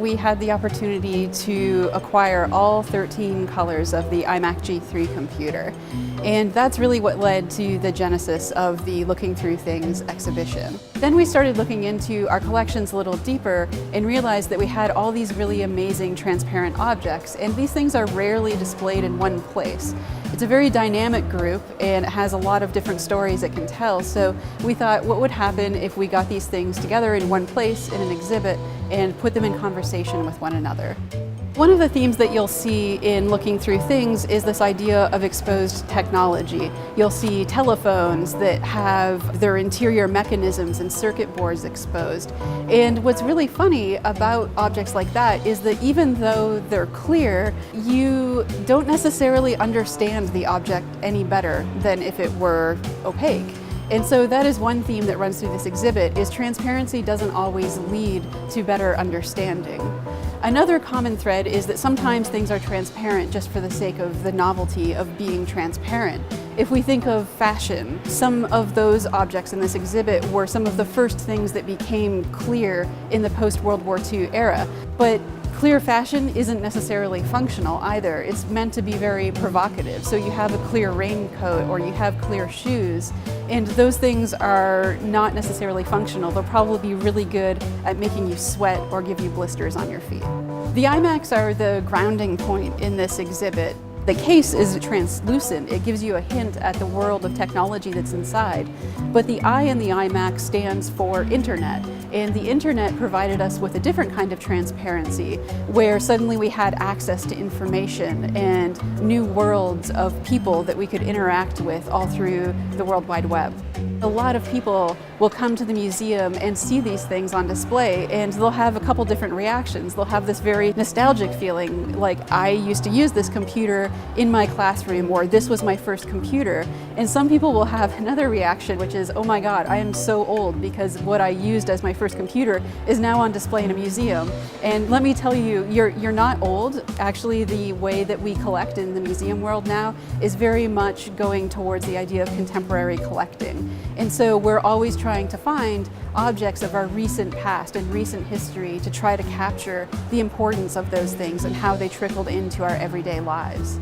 we had the opportunity to acquire all 13 colors of the iMac G3 computer. And that's really what led to the genesis of the Looking Through Things exhibition. Then we started looking into our collections a little deeper and realized that we had all these really amazing transparent objects, and these things are rarely displayed in one place. It's a very dynamic group and it has a lot of different stories it can tell, so we thought, what would happen if we got these things together in one place in an exhibit and put them in conversation with one another. One of the themes that you'll see in Looking Through Things is this idea of exposed technology. You'll see telephones that have their interior mechanisms and circuit boards exposed. And what's really funny about objects like that is that even though they're clear, you don't necessarily understand the object any better than if it were opaque. And so that is one theme that runs through this exhibit, is transparency doesn't always lead to better understanding. Another common thread is that sometimes things are transparent just for the sake of the novelty of being transparent. If we think of fashion, some of those objects in this exhibit were some of the first things that became clear in the post-World War II era. But clear fashion isn't necessarily functional either. It's meant to be very provocative. So you have a clear raincoat or you have clear shoes, and those things are not necessarily functional. They'll probably be really good at making you sweat or give you blisters on your feet. The iMacs are the grounding point in this exhibit. The case is translucent. It gives you a hint at the world of technology that's inside. But the I in the iMac stands for internet. And the internet provided us with a different kind of transparency, where suddenly we had access to information and new worlds of people that we could interact with all through the World Wide Web. A lot of people will come to the museum and see these things on display, and they'll have a couple different reactions. They'll have this very nostalgic feeling, like, I used to use this computer in my classroom, or this was my first computer. And some people will have another reaction, which is, oh my God, I am so old because what I used as my first computer is now on display in a museum. And let me tell you, you're not old. Actually, the way that we collect in the museum world now is very much going towards the idea of contemporary collecting. And so we're always trying to find objects of our recent past and recent history to try to capture the importance of those things and how they trickled into our everyday lives.